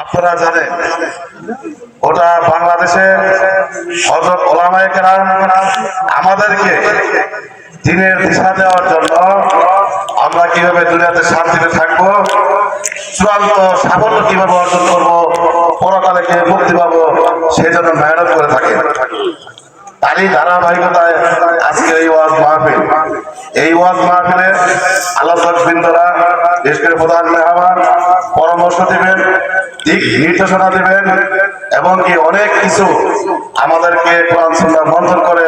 আপনারা জানেন ওটা বাংলাদেশে হযরত ওলামায়ে কেরাম আমাদেরকে দিনের দিশা দেওয়ার জন্য আমরা কিভাবে দুনিয়াতে শান্তিতে থাকবো, চূড়ান্ত সাফল্য কিভাবে অর্জন করবো, পরকালে কে মুক্তি পাবো, সেই জন্য মেহনত করে থাকে। তারই ধারাবাহিকতায় আজকে এই ওয়াজ মাহফিল। এই ওয়াজ মাহফিলে আলোচকবৃন্দরা, দেশের প্রধান মেহমান পরামর্শ দিবেন, দিক নির্দেশনা দিবেন এবং কি অনেক কিছু আমাদেরকে কোরআন সুন্নাহ মন্থন করে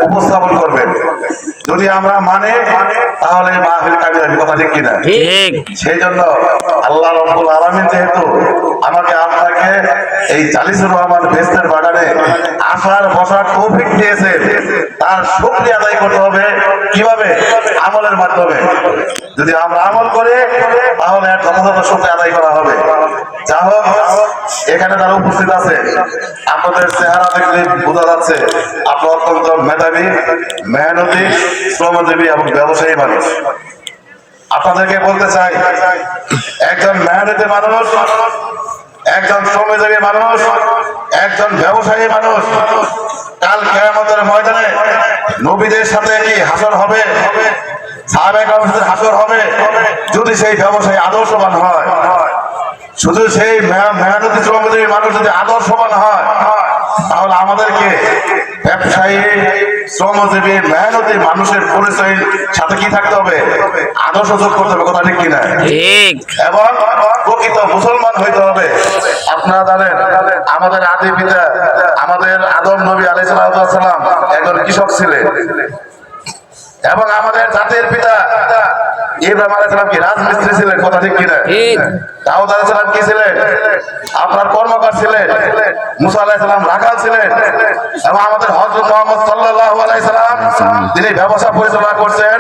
উপস্থাপন করবেন। যদি আমরা মানে তাহলে মাহফিল কামিয়াবি, কথা ঠিক কিনা? ঠিক। সেই জন্য আল্লাহ রাব্বুল আলামিন যেহেতু আমাকে আপনাকে এই জালিসুর রহমান বেস্তের বাগানে আসার বসার তৌফিক দিয়েছে, তার শুকরিয়া আদায় করতে হবে। কিভাবে? আমলের মাধ্যমে। যদি আমরা আমল করি তাহলে যথাযথ শুকরিয়া আদায় করা হবে। যা হোক, এখানে যারা উপস্থিত আছে আপনাদের চেহারা দেখলে বোঝা যাচ্ছে আপনার অত্যন্ত মেধাবী, মেহনতি, শ্রমজীবী এবং ব্যবসায়ী মানুষ। আপনাদেরকে বলতে চাই, একজন মেহনতি মানুষ, একজন শ্রমজীবী মানুষ, একজন ব্যবসায়ী মানুষ কাল কিয়ামতের ময়দানে নবীদের সাথে কি হাসর হবে, সাহাবায়ে কেরামের হাসর হবে। যদি সেই ব্যবসায়ী আদর্শবান হয়, শুধু সেই মেহনতি শ্রমজীবী মানুষ যদি আদর্শবান হয়, তাহলে আমাদেরকে ব্যবসায়ী, শ্রমজীবী, মেহনতি মানুষের পরিচয়ের সাথে কি থাকতে হবে? আদর্শ যোগ করতে হবে, কথা ঠিক কিনা? ঠিক। এবং প্রকৃত মুসলমান হইতে হবে। আপনারা জানেন আমাদের আদি পিতা, আমাদের আদম নবী আলাইহিস সালাম একজন কৃষক ছিলেন এবং আমাদের জাতির পিতা ইব্রাহিম আলাইহিস সালাম কি রাজমিস্ত্রি ছিলেন, কথা ঠিক কিনা? ঠিক। দাউদ আলাইহিস সালাম কি ছিলেন? আপনার কর্মকার ছিলেন। মুসা আলাইহিস সালাম রাখাল ছিলেন। এবং আমাদের হযরত মুহাম্মদ সাল্লাল্লাহু আলাইহি সাল্লাম তিনি ব্যবসা পরিচালনা করছেন,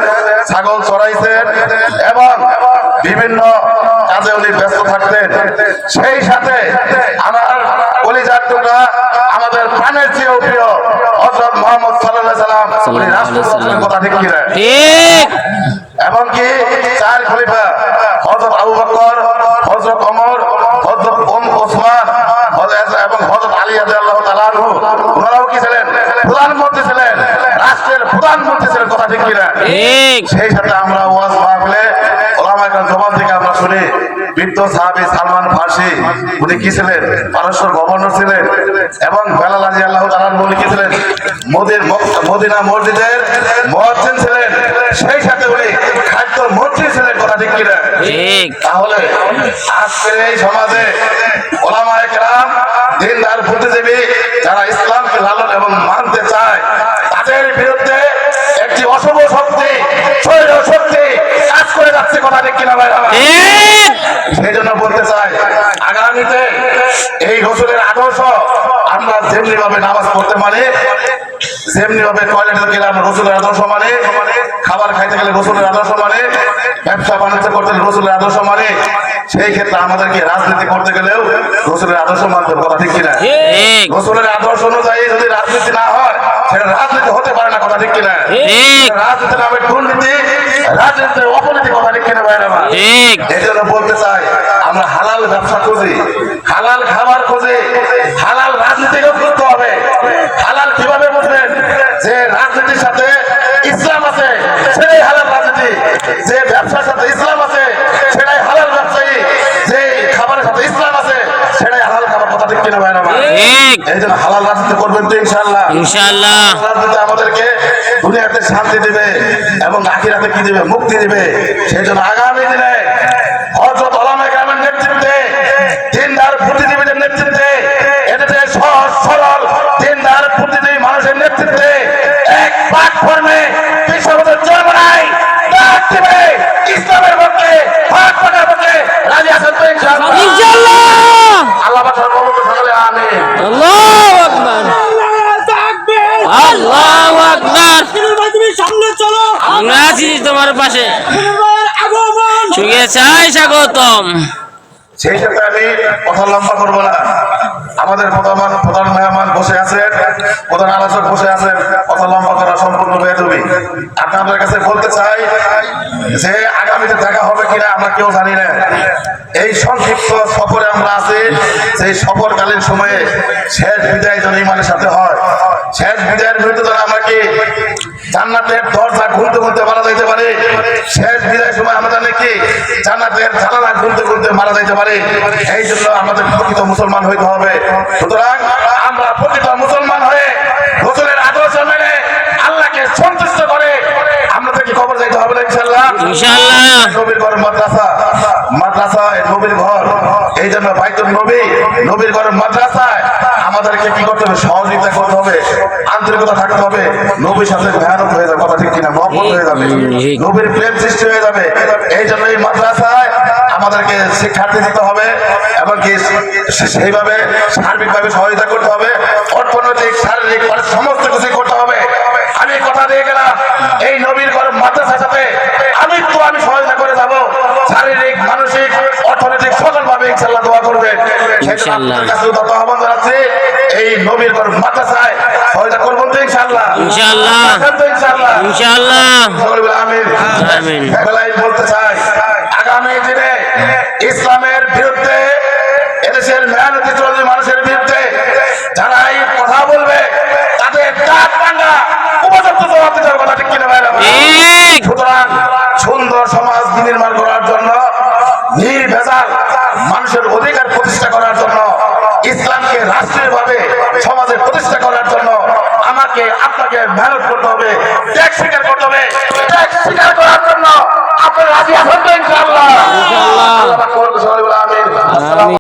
ছাগল চড়াইছেন এবং বিভিন্ন কাজে উনি ব্যস্ত থাকতেন। সেই সাথে আমার কলিজার টুকরা, আমাদের প্রাণের চেয়েও প্রিয় হযরত মুহাম্মদ সাল্লাল্লাহু আলাইহি সাল্লাম উনি রাষ্ট্রপতি ছিলেন, কথা ঠিক কিনা? ঠিক। এবং কি চার খলিফা হযরত আবু বকর, হযরত ওমর, হযরত ওসমান এবং হযরত আলী রাদিয়াল্লাহু তাআলা আনহু, ওনারাও কি ছিলেন? প্রধানমন্ত্রী ছিলেন, রাষ্ট্রের প্রধানমন্ত্রী ছিলেন, কথা ঠিক কিনা? ঠিক। সেই সাথে আমরা ওয়াজ মাহফিলে ওলামায়ে কেরাম জবান থেকে আমরা শুনি বৃদ্ধ সাহাবী সালমান ফার্সি উনি কি ছিলেন? পারস্যের গভর্নর ছিলেন এবং বেলাল রাদিয়াল্লাহু তাআলা আনহু উনি কি ছিলেন? মদিনা মসজিদের মুয়াজ্জিন ছিলেন। সেই সাথে উনি খাদ্য মন্ত্রী ছিলেন, কথা ঠিক কিনা? ঠিক। তাহলে আজকের এই সমাজে ওলামায়ে কেরাম, দিনদার বুদ্ধিজীবী যারা ইসলামকে লালন এবং মানতে চায়, তাদের বিরুদ্ধে একটি অশুভ শক্তি, শৈল শক্তি কাজ করে যাচ্ছে, কথা ঠিক কিনা ভাই? ঠিক। সেই জন্য বলতে চাই, আগামীতে এই রাসূলের আদর্শ আমরা যেমনি ভাবে নামাজ পড়তে মানে, যেমনি ভাবে টয়লেটে গেলে আমরা রাসূলের আদর্শ মানে, খাবার খাইতে গেলে রাসূলের আদর্শ মানে, ব্যবসা বাণিজ্য করতে গেলে রাসূলের আদর্শ মানে, সেই ক্ষেত্রে আমাদেরকে রাজনীতি করতে গেলেও রাসূলের আদর্শ মানতে হবে, কথা ঠিক কিনা? ঠিক। রাসূলের আদর্শ অনুযায়ী যদি রাজনীতি না হয়, সেটা রাজনীতি হতে পারে না, কথা ঠিক কিনা? ঠিক। রাজনীতি নামে দুর্নীতি, রাজনীতির অপনীতি, কথা ঠিক কিনা ভাইরা? ঠিক। এই জন্য বলতে চাই, আমরা হালাল ব্যবসা খুঁজি, হালাল খাবার খুঁজি, হালাল রাজনীতিও খুঁজতে হবে। হালাল কিভাবে বুঝবেন? যে রাজনীতির সাথে ইসলাম আছে সেটাই হালাল রাজনীতি, যে ব্যবসার সাথে ইসলাম আছে সেটাই হালাল ব্যবসায়ী, যে খাবারের সাথে ইসলাম আছে সেটাই হালাল খাবার, কথা ঠিক কিনা ভাইরা? ঠিক। এই জন্য হালাল রাজনীতি করবেন তো ইনশাআল্লাহ? ইনশাআল্লাহ। রাজনীতি আমাদেরকে দুনিয়াতে শান্তি দিবে এবং আখিরাতে কি দিবে? মুক্তি দিবে। সেই জন্য আগামী দিনে হযরত ওলামায়ে কেরামের নেতৃত্বে, দিনদার বুদ্ধিজীবীদের নেতৃত্বে, এদেশে সহজ সরল দিনদার বুদ্ধিজীবী মানুষের নেতৃত্বে এক প্ল্যাটফর্মে বিশ্ববন্ধুর জন্মনাই ডাক দিবে ইসলামের পক্ষে, হক পাকার পক্ষে রাজি আছেন তো ইনশাআল্লাহ? ইনশাআল্লাহ। আল্লাহ পাক সর্বভৌম সকলে আমিন। আল্লাহু আকবার। আল্লাহু আকবার। তুমি সামনে চলো, আমরা আছি তোমার পাশে। আগমন শুভেচ্ছায় স্বাগতম। সেই সাথে আমি কথা লম্বা করবো না। আমাদের প্রধান মেহমান বসে আছেন, প্রধান আলোচক বসে আছেন, কথা লম্বা করা সম্পূর্ণ বেয়াদবি। আপনাদের কাছে বলতে চাই যে আগামীতে দেখা হবে কিনা আমরা কেউ জানি না। এই সংক্ষিপ্ত সফরে আমরা আছি, সেই সফরকালীন সময়ে শেষ বিদায় যেন ইমানের সাথে হয়। শেষ বিদায়ের বিরুদ্ধে যেন আমরা কি জান্নাতের দরজা খুলতে খুলতে মারা যাইতে পারে, শেষ বিদায়ের সময় আমাদের নাকি জান্নাতের জানালা খুলতে খুলতে মারা যাইতে পারে। এই জন্য আমাদের প্রকৃত মুসলমান হইতে হবে। সুতরাং আমরা প্রকৃত মুসলমান হয়ে রসুলের আদর্শ মেনে আল্লাহকে সন্তুষ্ট করে আমাদেরকে কবর যাইতে হবে না ইনশাআল্লাহ। ইনশাআল্লাহ। নবীর ঘর মাদ্রাসায় নবীর ঘর, এই জন্য বাইতুল নবী, নবীর ঘর মাদ্রাসায় আমাদেরকে কি করতে হবে? সহযোগিতা করতে হবে, আন্তরিকতা থাকতে হবে। নবীর সাথে ভয়ানক হয়ে যাবে, কথা ঠিক কিনা? মহব্বত হয়ে যাবে, নবীর প্রেম সৃষ্টি হয়ে যাবে। এই জন্য এই মাদ্রাসায় আমাদেরকে শিক্ষার্থী দিতে হবে এবং কি সেইভাবে সার্বিকভাবে সহযোগিতা করতে হবে, অর্থনৈতিক শারীরিক সমস্ত কিছু করতে হবে। আমি কথা দিয়ে গেলাম এই নবীর ঘর মাদ্রাসার সাথে আমি সহযোগিতা করে যাব, শারীরিক মানসিক অর্থনৈতিক সকলভাবে ইনশাআল্লাহ দোয়া করবেন। ইনশাআল্লাহ। আহ্বান জানাচ্ছি এই নবীর ঘর মাদ্রাসায় সহযোগিতা করবেন তো ইনশাআল্লাহ। ইনশাআল্লাহ। ইনশাআল্লাহ। ইনশাআল্লাহ। আমিন। আমিন। বেলায় বলতে চাই আগামী দিনে ইসলামের বিরুদ্ধে, এদেশের মেহনতি শ্রমিক মানুষের বিরুদ্ধে যারা এই কথা বলবে তাদের দাঁত ভাঙা উপযুক্ত জবাব দিতে হবে, কথা ঠিক কিনা ভাইরা? ঠিক। সুতরাং সুন্দর সমাজ নির্মাণ করার জন্য, নির্ভেজাল মানুষের অধিকার প্রতিষ্ঠা করার জন্য, ইসলামকে রাষ্ট্রীয়ভাবে সমাজে প্রতিষ্ঠা করার জন্য আমাকে আপনাকে মেহনত করতে হবে, ত্যাগ স্বীকার করতে হবে। ত্যাগ স্বীকার করার জন্য আপনারা রাজি আছেন তো ইনশাআল্লাহ? ইনশাআল্লাহ। আল্লাহ পাক কবুল করুন। আমিন। আমিন।